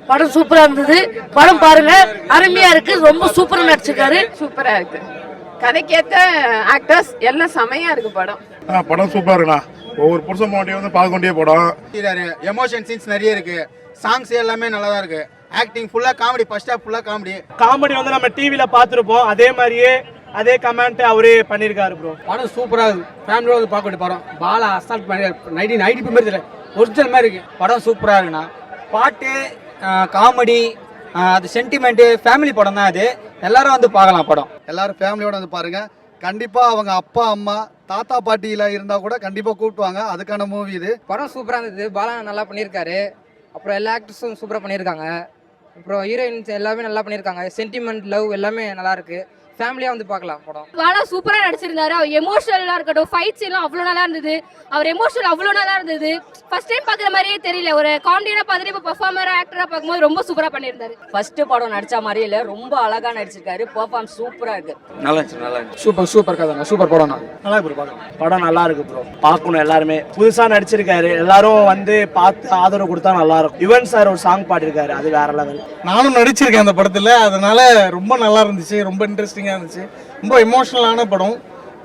படம் சூப்பரா இருந்தது. படம் பாருங்க, அருமையா இருக்கு. ரொம்ப சூப்பரா நடிச்சிருக்காரு. சூப்பரா இருக்கு. கதைக்கேத்த ஆக்டர்ஸ் எல்லாம் செமையா இருக்கு படம். படம் சூப்பரா இருக்குண்ணா. ஒவ்வொரு புருஷன் மாட்டியும் வந்து பார்க்க வேண்டிய படம். எமோஷன் சீன்ஸ் நிறைய இருக்கு. சாங்ஸ் எல்லாமே நல்லா தான் இருக்கு. ஆக்டிங் ஃபுல்லா காமெடி. ஃபர்ஸ்ட் ஹாஃப் ஃபுல்லா காமெடி. காமெடி வந்து நம்ம டிவில பாத்துருப்போம். அதே மாதிரியே அதே கமெண்ட் அவரே பண்ணிருக்காரு ப்ரோ. படம் சூப்பரா இருக்கு. ஃபேமிலியோட வந்து பார்க்க வேண்டிய படம். பாலா அசால்ட் பண்ணி 1990 மாதிரி தெரியல, ஒரிஜினல் மாதிரி இருக்கு. படம் சூப்பரா இருக்குண்ணா. பாட்டு, காமெடி, அது சென்டிமெண்ட், ஃபேமிலி படம் தான் அது. எல்லாரும் வந்து பார்க்கலாம் படம். எல்லாரும் ஃபேமிலியோட வந்து பாருங்க. கண்டிப்பா அவங்க அப்பா அம்மா தாத்தா பாட்டியில இருந்தா கூட கண்டிப்பா கூப்பிட்டுவாங்க. அதுக்கான மூவி இது. படம் சூப்பரா இருந்தது. பாலா நல்லா பண்ணியிருக்காரு. அப்புறம் எல்லா ஆக்டர்ஸும் சூப்பரா பண்ணியிருக்காங்க. அப்புறம் ஹீரோயின்ஸ் எல்லாமே நல்லா பண்ணியிருக்காங்க. சென்டிமெண்ட், லவ் எல்லாமே நல்லா இருக்கு. ஃபேமிலியா வந்து பார்க்கலாம் படம். பாலா சூப்பரா நடிச்சிருந்தாரு. அவர் எமோஷனலா இருக்கட்டும், ஃபைட்ஸ் எல்லாம் அவ்வளோ நல்லா இருந்தது. அவர் எமோஷனல் அவ்வளோ நல்லா இருந்தது. ஃபர்ஸ்ட் டைம் பார்க்குற மாதிரியே தெரியல. ஒரு காமெடியா பார்த்துட்டு இப்போ பர்ஃபார்மரா ஆக்டரா பார்க்கும்போது ரொம்ப சூப்பரா பண்ணியிருந்தாரு. ஃபர்ஸ்ட் படம் நடிச்ச மாதிரியே இல்ல, ரொம்ப அழகா நடிச்சிருக்காரு. பெர்ஃபார்மன்ஸ் சூப்பரா இருக்கு. நல்லா இருந்துச்சு. சூப்பர் கதை. சூப்பர் படம். நல்லா இருக்கு ப்ரோ. படம் நல்லா இருக்கு ப்ரோ. பார்க்கணும் எல்லாருமே. புதுசா நடிச்சிருக்காரு. எல்லாரும் வந்து பார்த்து ஆதரவு கொடுத்தா நல்லா இருக்கும். யுவன் சார் ஒரு சாங் பாடிருக்காரு, அது வேற லெவல். நானும் நடிச்சிருக்கேன் அந்த படத்துல. அதனால ரொம்ப நல்லா இருந்துச்சு. ரொம்ப இன்ட்ரெஸ்டிங்கா இருந்துச்சு. ரொம்ப எமோஷனலான படம்.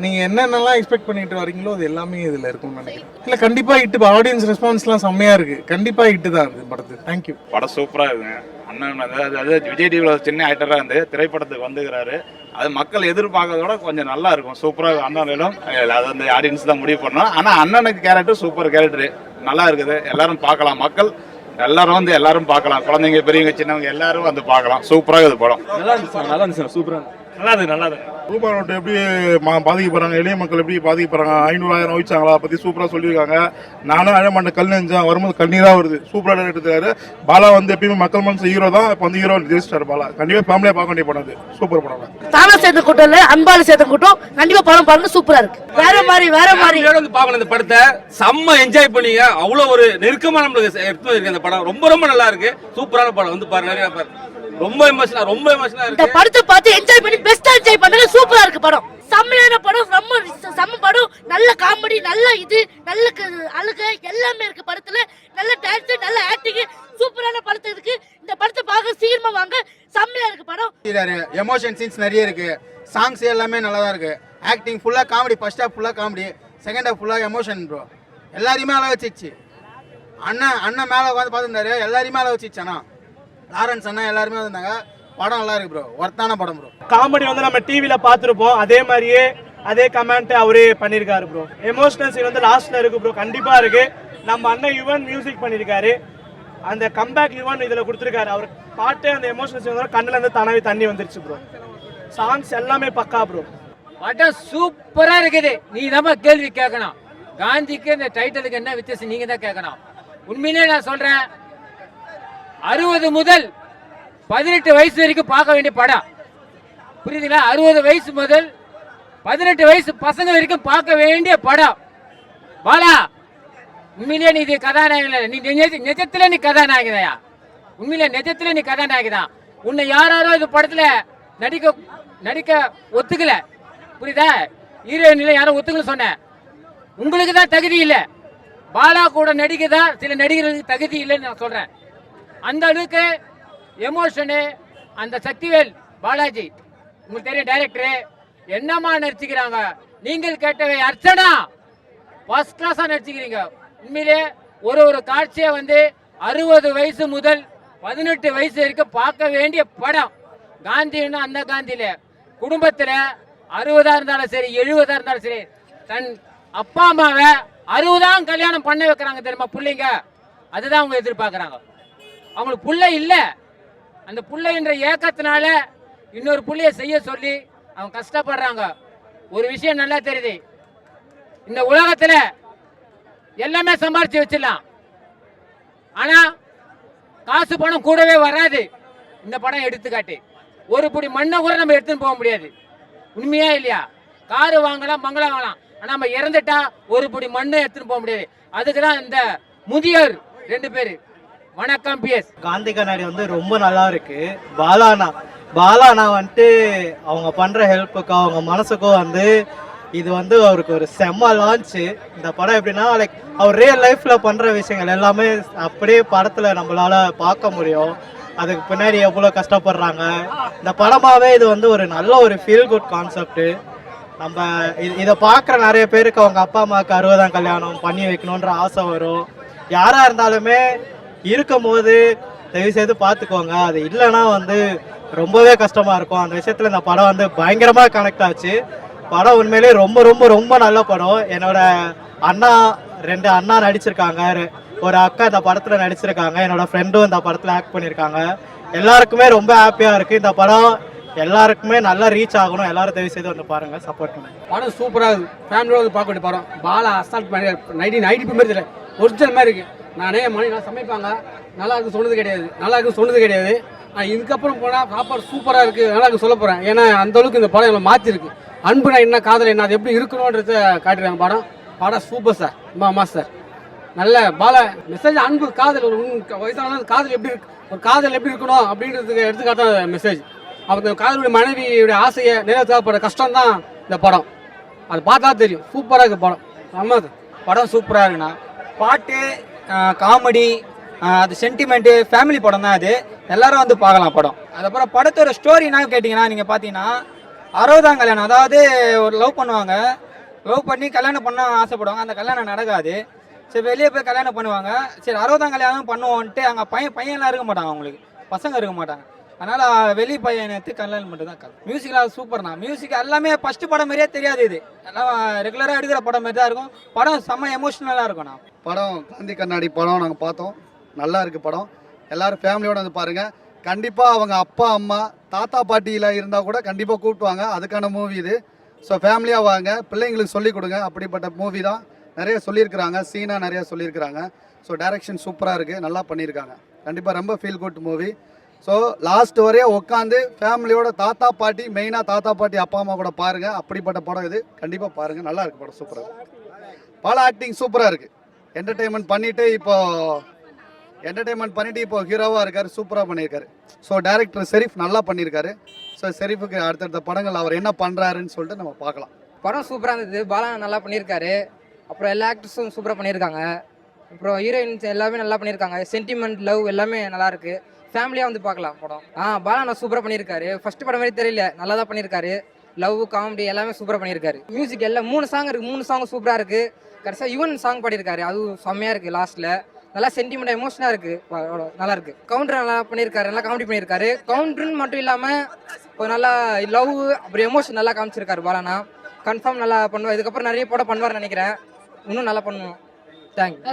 நீங்க என்னென்னலாம் எக்ஸ்பெக்ட் பண்ணிட்டு வரீங்களோ அது எல்லாமே இதுல இருக்கும்னு நினைக்கிறேன். இல்ல கண்டிப்பா ஹிட். ஆடியன்ஸ் ரெஸ்பான்ஸ்லாம் செம்மையா இருக்கு. கண்டிப்பா ஹிட் தான் இருக்கு படத்து. தேங்க்யூ. படம் சூப்பரா இருக்குங்க. அண்ணன் அதாவது விஜய் டிவில சின்ன ஆக்டரா இருந்து திரைப்படத்துக்கு வந்துக்கிறாரு. அது மக்கள் எதிர்பார்க்கறதோட கொஞ்சம் நல்லா இருக்கும். சூப்பரா அண்ணனும் அது வந்து ஆடியன்ஸ் தான் முடிவு பண்ணணும். ஆனா அண்ணனுக்கு கேரக்டர் சூப்பர் கேரக்டர் நல்லா இருக்குது. எல்லாரும் பார்க்கலாம். மக்கள் எல்லாரும் வந்து எல்லாரும் பார்க்கலாம். குழந்தைங்க, பெரியவங்க, சின்னவங்க எல்லாரும் வந்து பார்க்கலாம். சூப்பரா இருக்குது படம். நல்லா இருந்துச்சு. சூப்பரா நல்லா இருக்கு. ரூபாய் நோட்டு எப்படி பாதிக்கப்படுறாங்க, எளிய மக்கள் எப்படி பாதிக்கப்படுறாங்க, 500,000 வச்சாங்களா பத்தி சூப்பரா சொல்லியிருக்காங்க. நானும் அழமாண்ட கல் நெஞ்சேன், வரும்போது கண்ணீரா வருது. சூப்பரா எடுத்துக்காரு. பாலா வந்து எப்பயுமே மக்கள் மனசு ஹீரோ தான். இப்போ வந்து ஹீரோ ஜெயிச்சிட்டாரு பாலா. கண்டிப்பா ஃபேமிலியா பார்க்க வேண்டிய படம். சூப்பர் படம். தானா சேர்ந்த கூட்டம் இல்ல, அன்பால சேர்ந்த கூட்டம். கண்டிப்பா படம் பாருங்க, சூப்பரா இருக்கு. வேற மாதிரி வந்து பார்க்கணும். இந்த படத்தை செம்ம என்ஜாய் பண்ணீங்க. அவ்வளவு ஒரு நெருக்கமா நம்மளுக்கு எடுத்து இருக்கு இந்த படம். ரொம்ப ரொம்ப நல்லா இருக்கு. சூப்பரான படம். வந்து பாருங்க. ரொம்ப எமோஷனலா இருக்கு. இந்த படத்தை பார்த்து என்ஜாய் பண்ணி பெஸ்டா என்ஜாய் பண்ணுங்க. சூப்பரா இருக்கு படம். செம்மையான படம். ரொம்ப செம்ம படம். நல்ல காமெடி, நல்ல இது, நல்ல அழுகை எல்லாமே இருக்கு படத்துல. நல்ல டான்ஸ், நல்ல ஆக்டிங். சூப்பரான படத்தை இருக்கு. இந்த படத்தை பார்க்க சீக்கிரமா வாங்க. செம்மையா இருக்கு படம். எமோஷன் சீன்ஸ் நிறைய இருக்கு. சாங்ஸ் எல்லாமே நல்லா தான் இருக்கு. ஆக்டிங் ஃபுல்லா காமெடி. ஃபர்ஸ்ட் ஹாஃப் ஃபுல்லா காமெடி. செகண்ட் ஹாஃப் ஃபுல்லா எமோஷன் ப்ரோ. எல்லாரையுமே அழ வச்சிச்சு. அண்ணன் மேல உட்காந்து பார்த்துருந்தாரு. எல்லாரையுமே அழ வச்சிச்சு. அண்ணா லாரன்ஸ் அண்ணா எல்லாருமே வந்தாங்க. படம் நல்லா இருக்கு ப்ரோ. ஒர்த்தான படம் ப்ரோ. காமெடி வந்து நம்ம டிவில பாத்துருப்போம். அதே மாதிரியே அதே கமெண்ட் அவரே பண்ணிருக்காரு ப்ரோ. எமோஷனல் சீன் வந்து லாஸ்ட்ல இருக்கு ப்ரோ. கண்டிப்பா இருக்கு. நம்ம அண்ணன் யுவன் மியூசிக் பண்ணிருக்காரு. அந்த கம்பேக் யுவன் இதுல கொடுத்திருக்காரு. அவர் பாட்டு அந்த எமோஷனல் சீன் கண்ணுல இருந்து தானாவே தண்ணி வந்துருச்சு ப்ரோ. சாங்ஸ் எல்லாமே பக்கா ப்ரோ. படம் சூப்பரா இருக்குது. நீ தான் கேள்வி கேட்கணும். காந்திக்கு இந்த டைட்டிலுக்கு என்ன வித்தியாசம் நீங்க தான் கேட்கணும். உண்மையிலே நான் சொல்றேன், 60 முதல் 18 வயசு வரைக்கும் பார்க்க வேண்டிய படம். புரியுதுங்களா? 60 வயசு முதல் 18 வயசு பசங்க வரைக்கும் பார்க்க வேண்டிய படம். பாலா உண்மையிலே நீ இது கதாநாயகன். நீ நிஜத்துல நீ கதாநாயகனையா? உண்மையிலே நிஜத்துல நீ கதாநாயகதான். உன்னை யாரோ இந்த படத்துல நடிக்க ஒத்துக்கல. புரியுதா? ஹீரோயின் யாரும் ஒத்துக்கல சொன்ன. உங்களுக்கு தான் தகுதி இல்லை. பாலா கூட நடிக்கதான் சில நடிகர்களுக்கு தகுதி இல்லைன்னு நான் சொல்றேன். அந்த அளவுக்கு எமோஷனு. அந்த சக்திவேல் பாலாஜி உங்களுக்கு தெரியும் டைரக்டரு, என்னமா நடிச்சுக்கிறாங்க. நீங்கள் கேட்டவை அர்ச்சனா ஃபர்ஸ்ட் கிளாஸா நடிச்சுக்கிறீங்க. உண்மையிலே ஒரு காட்சியை வந்து 60 வயசு முதல் 18 வயசு வரைக்கும் பார்க்க வேண்டிய படம். காந்தின்னா அந்த காந்தியில குடும்பத்துல 60 இருந்தாலும் சரி, 70 இருந்தாலும் சரி, தன் அப்பா அம்மாவை 60 கல்யாணம் பண்ண வைக்கிறாங்க தெரியுமா பிள்ளைங்க. அதுதான் அவங்க எதிர்பார்க்கறாங்க. அவங்களுக்கு புள்ள இல்ல. அந்த புள்ள என்ற ஏக்கத்தினால இன்னொரு புள்ளைய செய்ய சொல்லி அவங்க கஷ்டப்படுறாங்க. ஒரு விஷயம் நல்லா தெரியுது, இந்த உலகத்துல எல்லாமே சம்பாரிச்சு வச்சிடலாம். ஆனா காசு பணம் கூடவே வராது. இந்த படம் எடுத்துக்காட்டு. ஒரு புடி மண்ணை கூட நம்ம எடுத்துன்னு போக முடியாது. உண்மையா இல்லையா? காரு வாங்கலாம், பங்களா வாங்கலாம். ஆனா நம்ம இறந்துட்டா ஒரு புடி மண்ணை எடுத்துன்னு போக முடியாது. அதுக்குதான் இந்த முதியோர் 2 பேரு. வணக்கம் பிஎஸ். காந்தி கண்ணாடி வந்து ரொம்ப நல்லா இருக்கு. பாலானா வந்துட்டு அவங்க பண்ற ஹெல்ப்புக்கோ அவங்க மனசுக்கோ வந்து இது வந்து அவருக்கு ஒரு செம்ம லான்ச்சு. இந்த படம் எப்படின்னா லைக் அவர் ரியல் லைஃப்ல பண்ற விஷயங்கள் எல்லாமே அப்படியே படத்துல நம்மளால பார்க்க முடியும். அதுக்கு பின்னாடி எவ்வளோ கஷ்டப்படுறாங்க. இந்த படமாவே இது வந்து ஒரு நல்ல ஒரு ஃபீல் குட் கான்செப்ட். நம்ம இதை பார்க்குற நிறைய பேருக்கு அவங்க அப்பா அம்மாவுக்கு 60ஆம் கல்யாணம் பண்ணி வைக்கணுன்ற ஆசை வரும். யாரா இருந்தாலுமே இருக்கும் போது தயவு செய்து பார்த்துக்கோங்க. அது இல்லைன்னா வந்து ரொம்பவே கஷ்டமா இருக்கும். அந்த விஷயத்துல இந்த படம் வந்து பயங்கரமா கனெக்ட் ஆச்சு. படம் உண்மையிலேயே ரொம்ப ரொம்ப ரொம்ப நல்ல படம். என்னோட அண்ணா 2 அண்ணா நடிச்சிருக்காங்க, ஒரு அக்கா இந்த படத்துல நடிச்சிருக்காங்க, என்னோட ஃப்ரெண்டும் இந்த படத்துல ஆக்ட் பண்ணியிருக்காங்க. எல்லாருக்குமே ரொம்ப ஹாப்பியா இருக்கு. இந்த படம் எல்லாருக்குமே நல்லா ரீச் ஆகணும். எல்லாரும் தயவு செய்து வந்து பாருங்க, சப்போர்ட் பண்ணுங்க. படம் சூப்பராக இருக்குது. ஃபேமிலியோட வந்து பார்க்க வேண்டிய படம். பாலா அசால்ட் பண்ணி 19 மாதிரி இல்லை, ஒரிஜினல் மாதிரி இருக்குது. நானே நான் சமைப்பாங்க நல்லா இருக்கு சொன்னது கிடையாது, நல்லா இருக்குன்னு சொன்னது கிடையாது. இதுக்கப்புறம் போனால் சாப்பாடு சூப்பராக இருக்குது, நல்லா இருக்கு சொல்ல போகிறேன். ஏன்னா அந்த அளவுக்கு இந்த படம் எங்களை மாற்றிருக்கு. அன்புனா என்ன, காதல் என்ன, அது எப்படி இருக்கணுன்றத காட்டிடுறாங்க. படம் சூப்பர் சார், ஆமாம் சார். நல்ல பாலா மெசேஜ் அன்பு காதல், ஒரு வயசான காதல் எப்படி இருக்கு, ஒரு காதல் எப்படி இருக்கணும் அப்படின்றதுக்கு எடுத்துக்காட்ட மெசேஜ். அவங்க காதலுடைய மனைவியுடைய ஆசையை நிறைவேற்றப்படுற கஷ்டம் தான் இந்த படம். அது பார்த்தா தெரியும். சூப்பராக இருக்குது படம். ஆமாம் சார், படம் சூப்பராக இருக்குண்ணா. பாட்டு, காமெடி, அது சென்டிமெண்ட்டு, ஃபேமிலி படம் தான் அது. எல்லாரும் வந்து பார்க்கலாம் படம். அதுக்கப்புறம் படத்தோட ஸ்டோரி என்ன கேட்டிங்கன்னா, நீங்கள் பார்த்தீங்கன்னா 60ஆம் கல்யாணம், அதாவது ஒரு லவ் பண்ணுவாங்க, லவ் பண்ணி கல்யாணம் பண்ண ஆசைப்படுவாங்க. அந்த கல்யாணம் நடக்காது. சரி வெளியே போய் கல்யாணம் பண்ணுவாங்க. சரி 60ஆம் கல்யாணம் பண்ணுவோன்ட்டு அங்கே பையன்லாம் இருக்க மாட்டாங்க, அவங்களுக்கு பசங்க இருக்க மாட்டாங்க. அதனால் வெளி பையனுக்கு கல்யாணம் மட்டும் தான் கதை. மியூசிக்லாம் சூப்பர்ண்ணா. மியூசிக் எல்லாமே ஃபஸ்ட்டு படம் மாதிரியே தெரியாது. இது எல்லாம் ரெகுலராக எடுக்கிற படம் மாதிரி தான் இருக்கும். படம் செம்ம எமோஷ்னலாக இருக்கும்ண்ணா. படம் காந்தி கண்ணாடி படம் நாங்கள் பார்த்தோம். நல்லா இருக்குது படம். எல்லோரும் ஃபேமிலியோடு வந்து பாருங்கள். கண்டிப்பாக அவங்க அப்பா அம்மா தாத்தா பாட்டியில் இருந்தால் கூட கண்டிப்பாக கூப்பிட்டுவாங்க. அதுக்கான மூவி இது. ஸோ ஃபேமிலியாக வாங்க, பிள்ளைங்களுக்கு சொல்லிக் கொடுங்க. அப்படிப்பட்ட மூவி தான். நிறைய சொல்லியிருக்கிறாங்க, சீனாக நிறையா சொல்லியிருக்கிறாங்க. ஸோ டைரக்ஷன் சூப்பராக இருக்குது, நல்லா பண்ணியிருக்காங்க. கண்டிப்பாக ரொம்ப feel good movie. So last வரையும் உட்காந்து ஃபேமிலியோட தாத்தா பாட்டி, மெயினாக தாத்தா பாட்டி அப்பா அம்மா கூட பாருங்கள். அப்படிப்பட்ட படம் இது. கண்டிப்பாக பாருங்கள், நல்லா இருக்குது படம், சூப்பராக இருக்குது. பல ஆக்டிங் சூப்பராக இருக்குது. என்டர்டெயின்மெண்ட் பண்ணிவிட்டு இப்போ ஹீரோவாக இருக்கார், சூப்பராக பண்ணியிருக்காரு. ஸோ டைரக்டர் ஷெரீஃப் நல்லா பண்ணியிருக்காரு. ஸோ ஷெரீஃபுக்கு அடுத்தடுத்த படங்கள் அவர் என்ன பண்ணுறாருன்னு சொல்லிட்டு நம்ம பார்க்கலாம். படம் சூப்பராக இருந்தது. பாலா நல்லா பண்ணியிருக்காரு. அப்புறம் எல்லா ஆக்டர்ஸும் சூப்பராக பண்ணியிருக்காங்க. அப்புறம் ஹீரோயின்ஸ் எல்லாமே நல்லா பண்ணியிருக்காங்க. சென்டிமெண்ட், லவ் எல்லாமே நல்லா இருக்குது. ஃபேமிலியாக வந்து பார்க்கலாம் படம். பாலா நான் சூப்பராக பண்ணியிருக்காரு. ஃபர்ஸ்ட் படம் மாதிரி தெரியல, நல்லா தான் பண்ணியிருக்காரு. லவ், காமெடி எல்லாமே சூப்பராக பண்ணியிருக்காரு. மியூசிக் எல்லாம் 3 சாங் இருக்குது, 3 சாங் சூப்பராக இருக்குது. கடைசியாக யுவன் சாங் பாடியிருக்காரு, அதுவும் செம்மையாக இருக்குது. லாஸ்ட்டில் நல்லா சென்டிமெண்ட், எமோஷனாக இருக்குது, நல்லா இருக்குது. கவுண்டர் நல்லா பண்ணியிருக்காரு, நல்லா காமெடி பண்ணியிருக்காரு. கவுண்டர்னு மட்டும் இல்லாமல் ஒரு நல்லா லவ் அப்புறம் எமோஷன் நல்லா காமிச்சிருக்காரு பாலானா. கன்ஃபார்ம் நல்லா பண்ணுவார். இதுக்கப்புறம் நிறைய படம் பண்ணுவார்னு நினைக்கிறேன். இன்னும் நல்லா பண்ணுவோம்.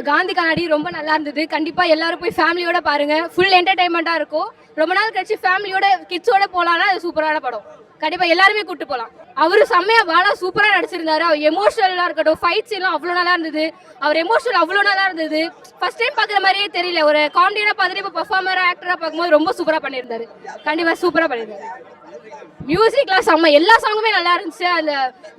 காந்தி கண்ணாடி ரொம்ப நல்லா இருந்தது. கண்டிப்பா எல்லாரும் போய் ஃபேமிலியோட பாருங்க. ஃபுல் என்டர்டைன்மெண்டா இருக்கும். ரொம்ப நாள் கழிச்சு ஃபேமிலியோட கிட்ஸோட போலாம்னா அது சூப்பரான படம். கண்டிப்பா எல்லாருமே கூட்டு போலாம். அவரு செம்மையா பாலா சூப்பரா நடிச்சிருந்தாரு. அவர் எமோஷனலா இருக்கட்டும், ஃபைட்ஸ் எல்லாம் அவ்வளவு நல்லா இருந்தது. அவர் எமோஷனல் அவ்வளவு நல்லா இருந்தது. ஃபர்ஸ்ட் டைம் பாக்குற மாதிரியே தெரியல. ஒரு காமெடியான பார்த்துட்டு இப்போ பெர்ஃபார்மரா ஆக்டரா பார்க்கும்போது ரொம்ப சூப்பரா பண்ணியிருந்தாரு. கண்டிப்பா சூப்பரா பண்ணியிருந்தாரு. மியூசிக்லாம் செம்ம, எல்லா சாங்குமே நல்லா இருந்துச்சு. அந்த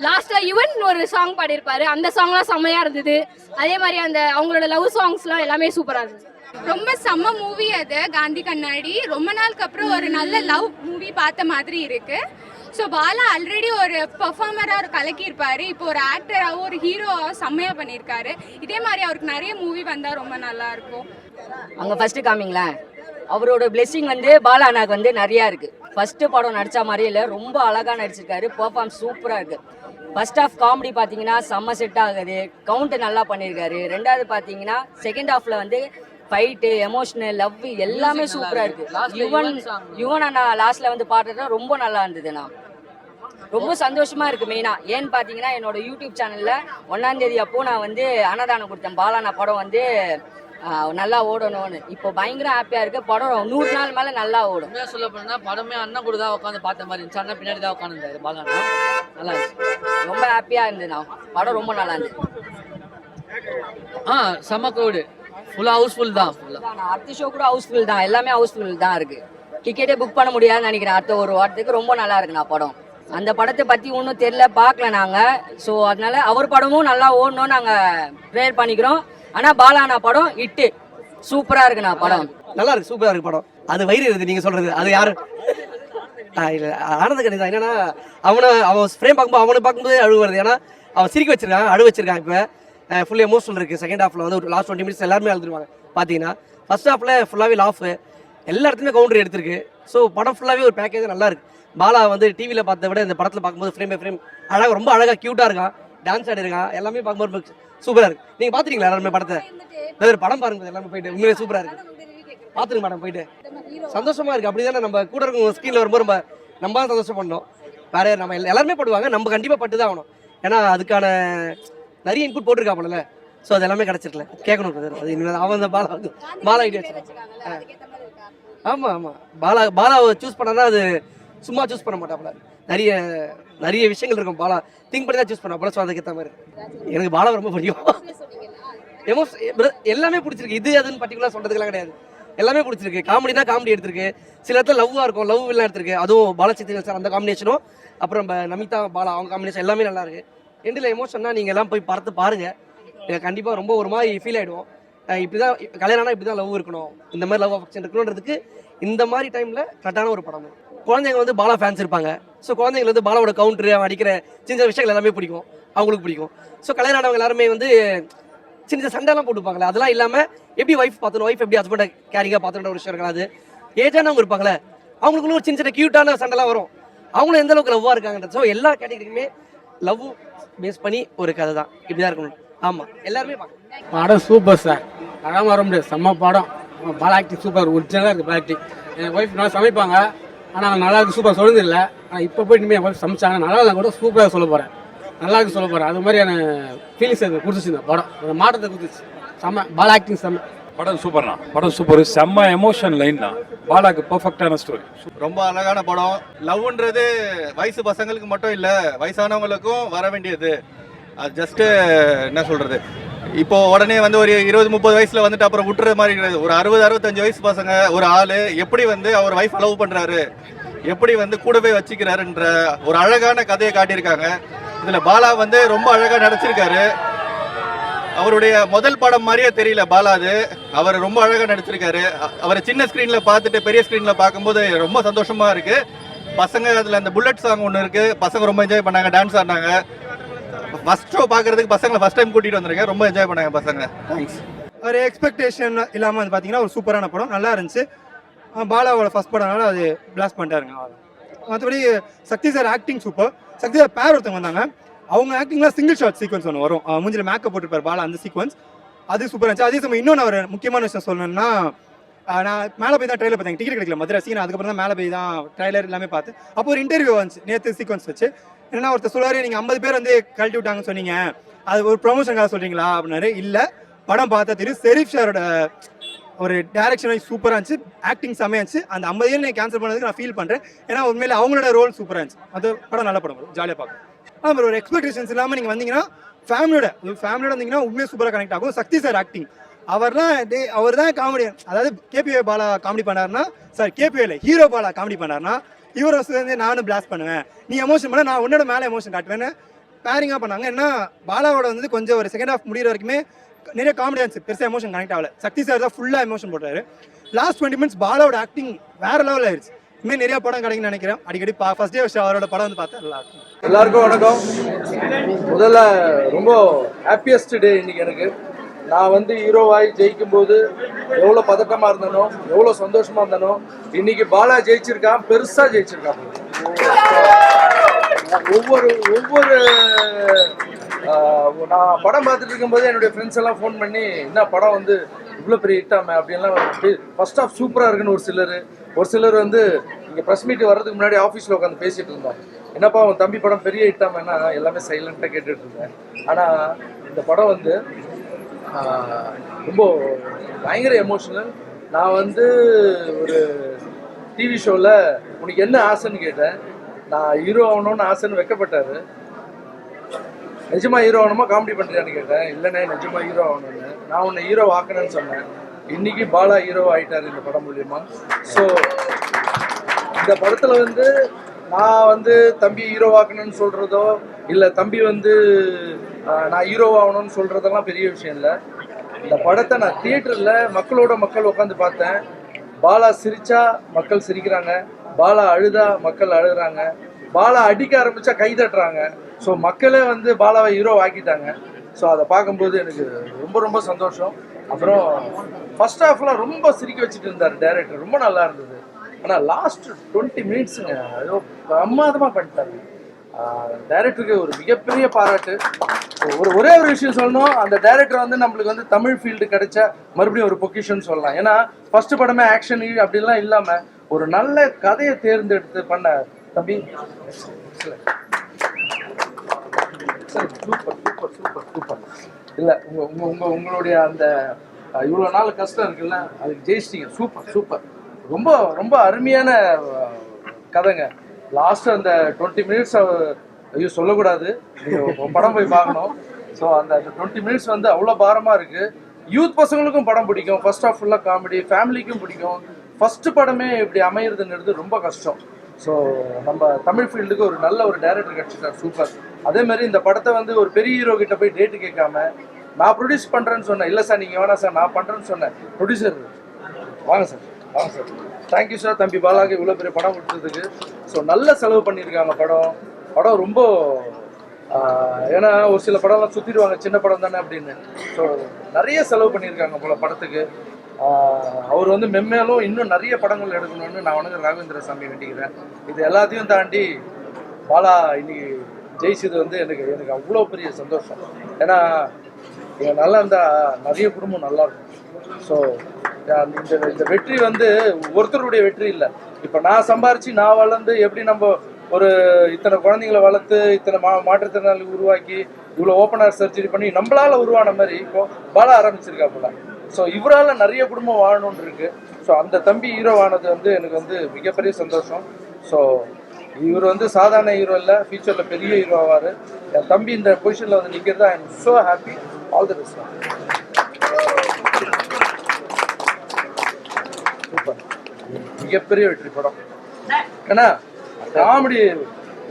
லாஸ்ட்ல யுவன் ஒரு சாங் பாடியிருப்பாரு, அந்த சாங்லாம் செம்மையா இருந்தது. அதே மாதிரி அந்த அவங்களோட லவ் சாங்ஸ்லாம் எல்லாமே சூப்பரா இருந்துச்சு. ரொம்ப செம்ம மூவி அது காந்தி கண்ணாடி. ரொம்ப நாளுக்கு அப்புறம் ஒரு நல்ல லவ் மூவி பார்த்த மாதிரி இருக்கு. ஸோ பாலா ஆல்ரெடி ஒரு பெர்ஃபார்மராக ஒரு கலக்கியிருப்பாரு. இப்போ ஒரு ஆக்டராகவும் ஒரு ஹீரோவாகவும் செம்மையாக பண்ணியிருக்காரு. இதே மாதிரி அவருக்கு நிறைய மூவி வந்தால் ரொம்ப நல்லா இருக்கும். அங்கே ஃபர்ஸ்ட் காமிங்களேன், அவரோட பிளெஸிங் வந்து பாலா அண்ணாக்கு வந்து நிறையா இருக்குது. ஃபர்ஸ்ட் படம் நடித்த மாதிரியே இல்லை, ரொம்ப அழகாக நடிச்சிருக்காரு. பெர்ஃபார்ம் சூப்பராக இருக்குது. ஃபர்ஸ்ட் ஆஃப் காமெடி பார்த்தீங்கன்னா செம்ம செட் ஆகுது. கவுண்ட் நல்லா பண்ணியிருக்காரு. ரெண்டாவது பார்த்தீங்கன்னா செகண்ட் ஹாஃப்ல வந்து ஃபைட்டு, எமோஷனல், லவ் எல்லாமே சூப்பராக இருக்குது. யுவன் அண்ணா லாஸ்ட்ல வந்து பாடுறது ரொம்ப நல்லா இருந்ததுண்ணா. ரொம்ப சந்தோஷமா இருக்கு. மெயினா ஏன்னு பார்த்தீங்கன்னா என்னோட யூடியூப் சேனல்ல 1ஆம் தேதி அப்போ நான் வந்து அன்னதானம் கொடுத்தேன். பாலாண்ணா படம் வந்து நல்லா ஓடணும்னு. இப்போ பயங்கர ஹாப்பியா இருக்கு. படம் 100 நாள் மேல நல்லா ஓடும். சொல்ல போனா படமே அண்ணன் கூட தான் உட்காந்து பார்த்த மாதிரி இருந்துச்சு. அண்ணன் பின்னாடி தான் உட்காந்துருந்தாரு பாலாண்ணா. நல்லா இருந்துச்சு, ரொம்ப ஹாப்பியா இருந்ததுண்ணா. படம் ரொம்ப நல்லா இருந்துச்சு. செம்ம கோடு, ஃபுல்லா ஹவுஸ்ஃபுல் தான். அடுத்த ஷோ கூட ஹவுஸ்ஃபுல் தான், எல்லாமே ஹவுஸ்ஃபுல் தான் இருக்கு. டிக்கெட்டே புக் பண்ண முடியாதுன்னு நினைக்கிறேன். அடுத்த ஒரு வாரத்துக்கு ரொம்ப நல்லா இருக்குண்ணா படம். அந்த படத்தை பத்தி ஒன்றும் தெரியல, பார்க்கல நாங்க. ஸோ அதனால அவர் படமும் நல்லா ஓடணும்னு நாங்க ப்ரேயர் பண்ணிக்கிறோம். ஆனா பாலாண்ணா படம் இட்டு சூப்பரா இருக்குண்ணா. படம் நல்லா இருக்கு, சூப்பரா இருக்கு படம். அது வயிறு இருக்குது நீங்க சொல்றது. அது யாரு இல்ல ஆனந்த கணேசா என்னன்னா அவன் ஃப்ரேம் பார்க்கும்போது அவனை பார்க்கும்போது அழுகு வருது. ஏன்னா அவன் சிரிக்க வச்சிருக்கான், அழு வச்சிருக்கான். இப்போ ஃபுல் எமோஷனல் இருக்குது. செகண்ட் ஹாஃபில் வந்து ஒரு லாஸ்ட் 20 மினிட்ஸ் எல்லாருமே அழுதுருவாங்க பார்த்தீங்கன்னா. ஃபர்ஸ்ட் ஹாஃபில் ஃபுல்லாகவே லாஃப் எல்லா இடத்துலையுமே கவுண்டர் எடுத்திருக்கு. ஸோ படம் ஃபுல்லாகவே ஒரு பேக்கேஜ் நல்லா இருக்குது. பாலா வந்து டிவியில் பார்த்ததை விட இந்த படத்தில் பார்க்கும்போது ஃப்ரேம் பை ஃப்ரேம் அழகாக ரொம்ப அழகாக க்யூட்டாக இருக்கான், டான்ஸ் ஆடிருக்கான், எல்லாமே பார்க்கும்போது சூப்பராக இருக்குது. நீங்கள் பார்த்துருக்கீங்களா எல்லாருமே படத்தை? ஒரு படம் பாருங்க எல்லாமே போயிட்டு, உண்மையிலே சூப்பராக இருக்குது. பார்த்துருங்க மேடம் போயிட்டு, சந்தோஷமாக இருக்குது. அப்படி தானே நம்ம கூட இருக்கும் ஸ்க்ரீனில் வரும்போது நம்ம சந்தோஷம் பண்ணோம். வேற நம்ம எல்லாருமே படுவாங்க, நம்ம கண்டிப்பாக பட்டு தான் ஆகணும். ஏன்னா அதுக்கான நிறைய இன்புட் போட்டிருக்காங்கல்ல. ஸோ அது எல்லாமே கிடச்சிருக்கல, கேட்கணும் அது இனிமேல். அவன் அந்த பாலா ஐடியா ஆமாம் பாலாவை சூஸ் பண்ணா அது சும்மா சூஸ் பண்ண மாட்டாப்புல. நிறைய விஷயங்கள் இருக்கும், பாலா திங்க் பண்ணி தான் சூஸ் பண்ண போல. ஸோ அதுக்கேற்ற மாதிரி எனக்கு பாலா ரொம்ப பிடிக்கும். எல்லாமே பிடிச்சிருக்கு. இது அதுன்னு பர்டிகுலராக சொல்றதுக்கெல்லாம் கிடையாது, எல்லாமே பிடிச்சிருக்கு. காமெடினா காமெடி எடுத்திருக்கு, சில இடத்துல லவ்வாக இருக்கும், லவ் எல்லாம் எடுத்திருக்கு. அதுவும் பாலச்சித்திரன் சார் அந்த காம்பினேஷனும், அப்புறம் நமிதா பாலா அவங்க காம்பினேஷன் எல்லாமே நல்லா இருக்கு. எண்டில் எமோஷன்னா நீங்கள் எல்லாம் போய் பார்த்து பாருங்க, கண்டிப்பாக ரொம்ப ஒரு மாதிரி ஃபீல் ஆகிடுவோம். இப்படிதான் கல்யாணம்னா இப்படி தான் லவ் இருக்கணும், இந்த மாதிரி லவ் அஃபெக்ஷன் இருக்கணுன்றதுக்கு இந்த மாதிரி டைமில் கரெக்டான ஒரு படம். குழந்தைங்க வந்து பாலா ஃபேன்ஸ் இருப்பாங்க. ஸோ குழந்தைங்க வந்து பாலாவோட கவுண்டர், அவன் அடிக்கிற சின்ன விஷயங்கள் எல்லாமே பிடிக்கும், அவங்களுக்கு பிடிக்கும். ஸோ கல்யாணம் ஆனவங்க எல்லாருமே வந்து சின்ன சண்டைலாம் போட்டுப்பாங்களே, அதெல்லாம் இல்லாமல் எப்படி ஒய்ஃப் பார்த்துணும், ஒய்ஃப் எப்படி ஹஸ்பண்டை கேரிங்காக பார்த்துன்ற ஒரு விஷயம் இருக்காது. ஏஜானவங்க இருப்பாங்களே, அவங்களுக்குள்ள ஒரு சின்ன க்யூட்டான சண்டைலாம் வரும், அவங்களும் எந்த அளவுக்கு லவ்வாக இருக்காங்கன்றது. ஸோ எல்லா கேட்டகரிக்குமே லவ் பேஸ் பண்ணி ஒரு கதை தான், இப்படி தான் இருக்கணும். ஆமாம், எல்லாருமே பார்க்கலாம். படம் சூப்பர் சார், அழகாக வர முடியாது, செம்ம படம். பாலா ஆக்டிங் சூப்பர், ஒரிஜினலாக இருக்குது பாலா ஆக்டிங். என் ஒய்ஃப் நல்லா சமைப்பாங்க, ஆனால் நல்லா இருக்கு, சூப்பர் சொல்லுது இல்லை. ஆனால் இப்போ போயிட்டு இனிமேல் என் ஒய்ஃப் சமைச்சாங்க, நல்லா இல்லை கூட சூப்பராக சொல்ல போகிறேன், நல்லா இருக்கு சொல்ல போகிறேன். அது மாதிரியான ஃபீலிங்ஸ் அது கொடுத்துச்சு இந்த படம், அந்த மாற்றத்தை கொடுத்துச்சு. செம்ம பாலா ஆக்டிங் செம்ம. படம் சூப்பர்ண்ணா, படம் சூப்பர், செம்ம எமோஷன் லைன் தான். பாலாக்கு பெர்ஃபெக்டான ஸ்டோரி, ரொம்ப அழகான படம். லவ்ன்றது வயசு பசங்களுக்கு மட்டும் இல்லை, வயசானவங்களுக்கும் வர வேண்டியது. அது ஜஸ்ட்டு என்ன சொல்கிறது, இப்போ உடனே வந்து ஒரு 20-30 வயசில் வந்துட்டு அப்புறம் விட்டுற மாதிரி கிடையாது. ஒரு 60-65 வயசு பசங்க ஒரு ஆள் எப்படி வந்து அவர் ஒய்ஃப் லவ் பண்ணுறாரு, எப்படி வந்து கூடவே வச்சுக்கிறாருன்ற ஒரு அழகான கதையை காட்டியிருக்காங்க. இதில் பாலா வந்து ரொம்ப அழகாக நடிச்சிருக்காரு. அவருடைய முதல் படம் மாதிரியே தெரியல பாலா, அது அவர் ரொம்ப அழகாக நடிச்சிருக்காரு. அவரை சின்ன ஸ்க்ரீனில் பார்த்துட்டு பெரிய ஸ்க்ரீனில் பார்க்கும்போது ரொம்ப சந்தோஷமாக இருக்குது. பசங்க அதில் அந்த புல்லட் சாங் ஒன்று இருக்குது, பசங்க ரொம்ப என்ஜாய் பண்ணாங்க, டான்ஸ் ஆடினாங்க. ஃபர்ஸ்ட் ஷோ பார்க்கறதுக்கு பசங்களை ஃபர்ஸ்ட் டைம் கூட்டிகிட்டு வந்திருக்கேன், ரொம்ப என்ஜாய் பண்ணாங்க பசங்க. தேங்க்ஸ். ஒரு எக்ஸ்பெக்டேஷன் இல்லாமல் வந்து பார்த்தீங்கன்னா ஒரு சூப்பரான படம், நல்லா இருந்துச்சு. பாலாவோட ஃபர்ஸ்ட் படம்னால அது பிளாஸ்ட் பண்ணிட்டாருங்க. மற்றபடி சக்தி சார் ஆக்டிங் சூப்பர். சக்தி சார் பேர் ஒருத்தவங்க வந்தாங்க, அவங்க ஆக்டிங்லாம் சிங்கிள் ஷாட் சீக்வன்ஸ் ஒன்று வரும், மூஞ்சில் மேக்கப் போட்டுருப்பார் பாலா, அந்த சீக்வன்ஸ் அது சூப்பராக இருந்துச்சு. அதே சமயம் இன்னொன்று ஒரு முக்கியமான விஷயம் சொல்லணும்னா, நான் மேலே போய் தான் ட்ரெயிலர் பார்த்தேன், டிக்கெட் கிடைக்கல மதுரை சீன். அதுக்கப்புறம் தான் மேலே போய் தான் ட்ரெயிலர் எல்லாமே பார்த்து. அப்போ ஒரு இன்டர்வியூ வந்துச்சு நேற்று சீக்வன்ஸ் வச்சு. ஏன்னா ஒருத்தர் சொல்லுவாரு, நீங்கள் 50 பேர் வந்து கழட்டி விட்டாங்கன்னு சொன்னீங்க, அது ஒரு ப்ரொமோஷனுக்காக சொல்கிறீங்களா அப்படின்னாரு. இல்லை, படம் பார்த்தா தெரியும், ஷெரீஃப் சாரோட ஒரு டேரக்ஷன் சூப்பராக இருந்துச்சு, ஆக்டிங் செம்மையாக இருந்துச்சு. அந்த 50 பேர் நான் கேன்சல் பண்ணதுக்கு நான் ஃபீல் பண்ணுறேன். ஏன்னா உண்மையிலே அவங்களோட ரோல் சூப்பராக இருந்துச்சு. அது படம் நல்ல படம், ஜாலியாக பார்க்கலாம். அப்புறம் ஒரு எக்ஸ்பெக்டேஷன்ஸ் இல்லாமல் நீங்கள் வந்தீங்கன்னா ஃபேமிலியோட வந்தீங்கன்னா உண்மையாக சூப்பராக கனெக்ட் ஆகும். சக்தி சார் ஆக்டிங், அவர் தான் காமெடி. அதாவது கேபிஏ பாலா காமெடி பண்ணாருன்னா, சார் கேபிஏ இல்லை ஹீரோ பாலா காமெடி பண்ணாருன்னா, இவர் வந்து நானும் பிளாஸ்ட் பண்ணுவேன், நீ எமோஷன் பண்ண நான் உன்னோட மேலே எமோஷன் காட்டுவேன்னு பேரிங்காக பண்ணாங்க. ஏன்னா பாலாவோட வந்து கொஞ்சம் ஒரு செகண்ட் ஹாஃப் முடிகிற வரைக்குமே நிறைய காமெடியாக இருந்துச்சு, பெருசாக எமோஷன் கனெக்ட் ஆகல. சக்தி சார் தான் ஃபுல்லாக எமோஷன் போட்டாரு. லாஸ்ட் 20 மினிட்ஸ் பாலாவோட ஆக்டிங் வேற லெவலில் ஆயிடுச்சு. இனிமேல் நிறைய படம் கிடைக்குன்னு நினைக்கிறேன். அடிக்கடி ஃபர்ஸ்ட் டே அவரோட படம் வந்து பார்த்தா நல்லா இருக்கும். எல்லாருக்கும் வணக்கம். முதல்ல ரொம்ப ஹாப்பியஸ்ட் டே இன்னைக்கு எனக்கு. நான் வந்து ஹீரோவாய் ஜெயிக்கும் போது எவ்வளோ பதட்டமாக இருந்தனோ, எவ்வளோ சந்தோஷமாக இருந்தனோ, இன்னைக்கு பாலா ஜெயிச்சிருக்கான், பெருசாக ஜெயிச்சிருக்கான். ஒவ்வொரு நான் படம் பார்த்துட்டு இருக்கும்போது என்னுடைய ஃப்ரெண்ட்ஸ் எல்லாம் ஃபோன் பண்ணி, என்ன படம் வந்து இவ்வளோ பெரிய ஹிட்டாமே அப்படின்லாம், ஃபர்ஸ்ட் ஆஃப் சூப்பராக இருக்குன்னு ஒரு சிலர் வந்து இங்கே ப்ரெஸ் மீட் வர்றதுக்கு முன்னாடி ஆஃபீஸில் உட்காந்து பேசிகிட்டு இருந்தோம், என்னப்பா உன் தம்பி படம் பெரிய ஹிட்டாமேனா எல்லாமே சைலண்ட்டாக கேட்டுட்டு இருந்தேன். ஆனால் இந்த படம் வந்து ரொம்ப பயங்கர எமோஷனல். நான் வந்து ஒரு டிவி ஷோவில் உனக்கு என்ன ஆசைன்னு கேட்டேன். நான் ஹீரோ ஆகணும்னு ஆசைன்னு வைக்கப்பட்டார். நிஜமா ஹீரோ ஆகணுமா காமெடி பண்ணுறியான்னு கேட்டேன். இல்லைண்ணே நிஜமா ஹீரோ ஆகணும்னு. நான் உன்னை ஹீரோ ஆக்கணும்னு சொன்னேன். இன்னைக்கு பாலா ஹீரோ ஆகிட்டார் இந்த படம் மூலியமா. ஸோ இந்த படத்தில் வந்து நான் வந்து தம்பி ஹீரோ ஆக்கணும்னு சொல்கிறதோ, இல்லை தம்பி வந்து நான் ஹீரோ ஆகணும்னு சொல்கிறதெல்லாம் பெரிய விஷயம் இல்லை. இந்த படத்தை நான் தியேட்டரில் மக்கள் உட்காந்து பார்த்தேன். பாலா சிரிச்சா மக்கள் சிரிக்கிறாங்க, பாலா அழுதா மக்கள் அழுகிறாங்க, பாலா அடிக்க ஆரம்பித்தா கை தட்டுறாங்க. ஸோ மக்களே வந்து பாலாவை ஹீரோ ஆக்கிட்டாங்க. ஸோ அதை பார்க்கும்போது எனக்கு ரொம்ப ரொம்ப சந்தோஷம். அப்புறம் ஃபர்ஸ்ட் ஹாஃப்லாம் ரொம்ப சிரிக்க வச்சுட்டு இருந்தார் டைரக்டர், ரொம்ப நல்லா இருந்தது. ஆனால் லாஸ்ட் 20 மினிட்ஸுங்க ஏதோ பிரமாதமாக பண்ணிட்டாங்க. டைரக்டருக்கு ஒரு மிகப்பெரிய பாராட்டு. ஒரே ஒரு விஷயம் சொல்லணும், அந்த டைரக்டர் வந்து நம்மளுக்கு வந்து தமிழ் ஃபீல்டு கிடைச்ச மறுபடியும் ஒரு பொக்கிஷன் சொல்லலாம். ஏன்னா ஃபர்ஸ்ட் படமே ஆக்ஷன் அப்படிலாம் இல்லாமல் ஒரு நல்ல கதையை தேர்ந்தெடுத்து பண்ண தம்பி சூப்பர் சூப்பர் சூப்பர் சூப்பர். இல்லை உங்களுடைய அந்த இவ்வளோ நாள் கஷ்டம் இருக்குல்ல, அதுக்கு ஜெயிச்சிட்டீங்க. Super super. ரொம்ப ரொம்ப அருமையான கதைங்க. லாஸ்ட் அந்த 20 மினிட்ஸ் ஐயோ சொல்லக்கூடாது, நீங்கள் படம் போய் பார்க்கணும். ஸோ அந்த 20 மினிட்ஸ் வந்து அவ்வளோ பாரமாக இருக்குது. யூத் பசங்களுக்கும் படம் பிடிக்கும். ஃபர்ஸ்ட் ஆஃப் ஃபுல்லாக காமெடி, ஃபேமிலிக்கும் பிடிக்கும். ஃபர்ஸ்ட் படமே இப்படி அமையிறதுங்கிறது ரொம்ப கஷ்டம். ஸோ நம்ம தமிழ் ஃபீல்டுக்கு ஒரு நல்ல ஒரு டைரக்டர் கிடச்சிட்டார். சூப்பர். அதே மாதிரி இந்த படத்தை வந்து ஒரு பெரிய ஹீரோ கிட்ட போய் டேட்டு கேட்காம நான் ப்ரொடியூஸ் பண்ணுறேன்னு சொன்னேன். இல்லை சார் நீங்கள் வேணாம் சார் நான் பண்ணுறேன்னு சொன்னேன். ப்ரொடியூசர் வாங்க சார் வாங்க சார். தேங்க்யூ சார் தம்பி பாலாக்கு இவ்வளோ பெரிய படம் கொடுத்ததுக்கு. ஸோ நல்ல செலவு பண்ணியிருக்காங்க. படம் ரொம்ப ஏன்னா ஒரு சில படம்லாம் சுற்றிடுவாங்க சின்ன படம் தானே அப்படின்னு. ஸோ நிறைய செலவு பண்ணியிருக்காங்க போல படத்துக்கு. அவர் வந்து மென்மேலும் இன்னும் நிறைய படங்கள் எடுக்கணும்னு நான் வந்து ராகவேந்திர சாமி வேண்டிக்கிறேன். இது எல்லாத்தையும் தாண்டி பாலா இன்னைக்கு ஜெயிச்சது வந்து எனக்கு அவ்வளோ பெரிய சந்தோஷம். ஏன்னா இவன் நல்லா இருந்தால் நிறைய குடும்பம் நல்லா இருக்கும். ஸோ இந்த வெற்றி வந்து ஒருத்தருடைய வெற்றி இல்லை. இப்போ நான் சம்பாரித்து நான் வளர்ந்து எப்படி நம்ம ஒரு இத்தனை குழந்தைங்களை வளர்த்து இத்தனை மாற்றுத்திறனாளி உருவாக்கி இவ்வளோ ஓப்பனர் சர்ஜரி பண்ணி நம்மளால உருவான மாதிரி இப்போ பாலா ஆரம்பிச்சிருக்கா போல. ஸோ இவரால் நிறைய குடும்பம் வாழணும்னு இருக்கு. ஸோ அந்த தம்பி ஹீரோ ஆனது வந்து எனக்கு வந்து மிகப்பெரிய சந்தோஷம். ஸோ இவர் வந்து சாதாரண ஹீரோ இல்லை, ஃபியூச்சரில் பெரிய ஹீரோ ஆவார். என் தம்பி இந்த பொசிஷனில் வந்து நிற்கிறது I am so happy. All the best. Super. மிகப்பெரிய வெற்றி படம். ஏன்னா காமெடி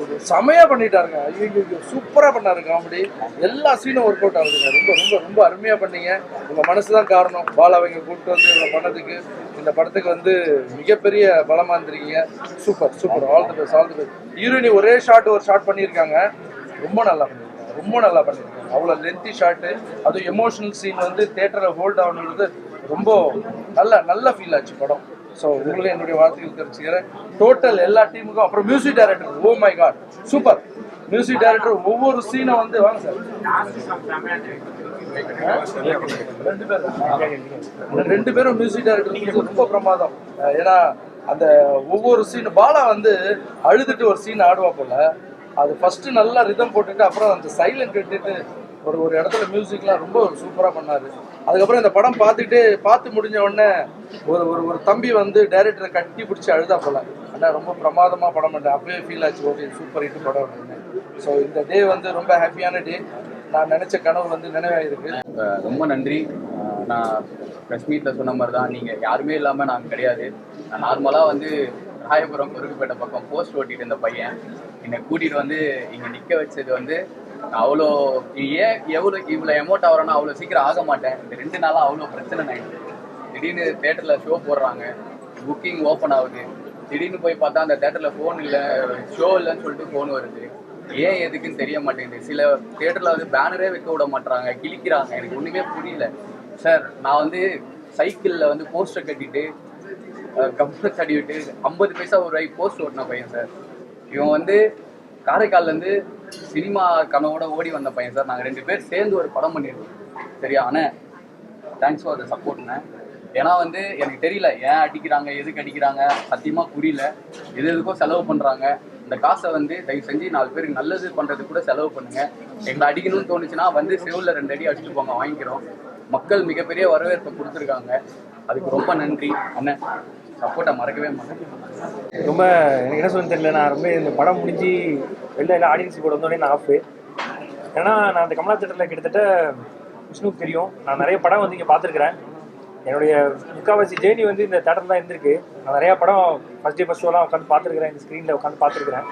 ஒரு செமையாக பண்ணிட்டாருங்க. ஐயோ சூப்பராக பண்ணாரு காமெடி. எல்லா சீனும் ஒர்க் அவுட் ஆகுதுங்க. ரொம்ப ரொம்ப ரொம்ப அருமையாக பண்ணீங்க. உங்கள் மனசு தான் காரணம். பாலாவைங்க கூப்பிட்டு வந்து இவ்வளோ பண்ணதுக்கு இந்த படத்துக்கு வந்து மிகப்பெரிய பலமாக இருந்திருக்கீங்க. Super super. All the best all the best. ஹீரோயினி ஒரே ஒரு ஷாட் பண்ணியிருக்காங்க. ரொம்ப நல்லா பண்ணியிருக்காங்க. ரொம்ப நல்லா பண்ணியிருக்காங்க. அவ்வளோ லென்த்தி ஷாட்டு, அதுவும் எமோஷனல் சீன் வந்து தேட்டரில் ஹோல்ட் ஆகணுன்றது ரொம்ப நல்ல ஃபீல் ஆச்சு படம். ஸோ உங்களுக்கு என்னுடைய வாழ்த்துக்கள் தெரிவிச்சுக்கிறேன். டோட்டல் எல்லா டீமுக்கும். அப்புறம் music director, oh my god super. Music director ஒவ்வொரு சீனை வந்து வாங்க சார் ரெண்டு பேரும் மியூசிக் டைரக்டர் ரொம்ப பிரமாதம். ஏன்னா அந்த ஒவ்வொரு சீன் பாலா வந்து அழுதுட்டு ஒரு சீன் ஆடுவா போல. அது ஃபர்ஸ்ட் நல்லா ரிதம் போட்டுட்டு அப்புறம் அந்த சைலண்ட் கட்டிட்டு ஒரு இடத்துல மியூசிக்லாம் ரொம்ப சூப்பராக பண்ணாரு. அதுக்கப்புறம் இந்த படம் பார்த்து முடிஞ்ச உடனே ஒரு தம்பி வந்து டைரக்டரை கட்டி பிடிச்சி அழுதா போல. ஆனால் ரொம்ப பிரமாதமாக படம் பண்ணேன். அப்பவே ஃபீல் ஆச்சு, ஓகே சூப்பர் ஹிட் படம் அப்படின்னு. ஸோ இந்த டே வந்து ரொம்ப ஹாப்பியான டே. நான் நினச்ச கனவு வந்து நினைவாயிருக்கு. ரொம்ப நன்றி. நான் ப்ரெஸ் மீட்டில் சொன்ன மாதிரி தான், நீங்கள் யாருமே இல்லாமல் நாங்கள் கிடையாது. நான் நார்மலாக வந்து ராயபுரம் குறுக்குப்பேட்டை பக்கம் போஸ்ட் ஓட்டிட்டு இருந்த பையன் என்னை கூட்டிகிட்டு வந்து இங்கே நிற்க வச்சது வந்து அவ்வளோ இவ்வளோ எமௌண்ட் ஆகிறோன்னா அவ்வளோ சீக்கிரம் ஆக மாட்டேன். இந்த 2 நாளாக அவ்வளோ பிரச்சனை ஆகிடுது. திடீர்னு தேட்டரில் ஷோ போடுறாங்க, புக்கிங் ஓப்பன் ஆகுது. திடீர்னு போய் பார்த்தா அந்த தேட்டரில் ஃபோன் இல்லை, ஷோ இல்லைன்னு சொல்லிட்டு ஃபோன் வருது. ஏன் எதுக்குன்னு தெரிய மாட்டேங்குது. சில தேட்டரில் வந்து பேனரே வைக்க விட மாட்டாங்க, கிழிக்கிறாங்க. எனக்கு ஒன்றுமே புரியல. சார் நான் வந்து சைக்கிளில் வந்து போஸ்டர் கட்டிட்டு கம்பெனி தடிவிட்டு 50 பைசா ஒரு ரூபாய்க்கு போஸ்டர் ஓட்டின பையன் சார். இவன் வந்து காரைக்கால்லேருந்து சினிமா கனவோட ஓடி வந்த பையன் சார். நாங்கள் 2 பேர் சேர்ந்து ஒரு படம் பண்ணியிருக்கோம். சரியா அண்ணே, தேங்க்ஸ் ஃபார் த சப்போர்ட்ண்ணே. ஏன்னா வந்து எனக்கு தெரியல ஏன் அடிக்கிறாங்க, எதுக்கு அடிக்கிறாங்க, சத்தியமாக புரியல. எதுக்கோ செலவு பண்ணுறாங்க. இந்த காசை வந்து தயவு செஞ்சு 4 பேருக்கு நல்லது பண்ணுறதுக்கு கூட செலவு பண்ணுங்கள். எங்களை அடிக்கணும்னு தோணுச்சுன்னா வந்து செவுலில் 2 அடி அடிச்சுட்டு போங்க, வாங்கிக்கிறோம். மக்கள் மிகப்பெரிய வரவேற்பை கொடுத்துருக்காங்க. அதுக்கு ரொம்ப நன்றி அண்ணன். சப்போர்ட்டை மறக்கவே மாட்டேன். ரொம்ப எனக்கு என்ன சொல்ல தெரியல. நான் ரொம்ப இந்த படம் முடிஞ்சு வெளில ஆடியன்ஸ் கூட வந்தோடனே நான் ஆஃபு. ஏன்னா நான் அந்த கமலா தேட்டரில் கிட்டத்தட்ட விஷ்ணுக்கு தெரியும், நான் நிறைய படம் வந்து இங்கே பார்த்துருக்குறேன். என்னுடைய முக்கால்வாசி ஜேர்னி வந்து இந்த தேட்டர் தான் இருந்திருக்கு. நான் நிறையா படம் ஃபஸ்ட் டே ஃபஸ்ட் ஷோலாம் உட்காந்து பார்த்துருக்குறேன். இந்த ஸ்க்ரீனில் உட்காந்து பார்த்துருக்குறேன்.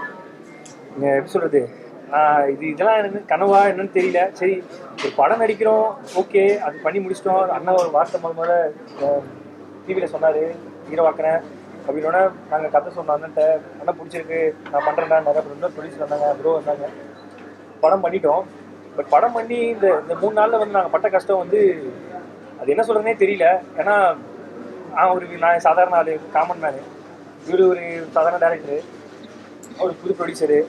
நீங்கள் எப்படி சொல்கிறது, நான் இதெல்லாம் எனக்கு கனவா என்னன்னு தெரியல. சரி ஒரு படம் நடிக்கிறோம், ஓகே அது பண்ணி முடிச்சிட்டோம். அண்ணன் ஒரு வார்த்தை முதல்ல டிவியில் சொன்னார், ஹீரோ ஆக்குறேன் அப்படின்னோடனே நாங்கள் கதை சொன்னோம் அண்ணன்ட்ட. அண்ணன் பிடிச்சிருக்கு நான் பண்ணுறேன்னா நிறைய ப்ரொடியூசர் வந்தாங்க, ப்ரோ வந்தாங்க. படம் பண்ணிட்டோம். பட் படம் பண்ணி இந்த இந்த 3 நாளில் வந்து நாங்கள் பட்ட கஷ்டம் வந்து அது என்ன சொல்கிறதுனே தெரியல. ஏன்னா நான் சாதாரண ஆள், காமன் மேனு. இவர் ஒரு சாதாரண டேரக்டரு, ஒரு புது ப்ரொடியூசரு.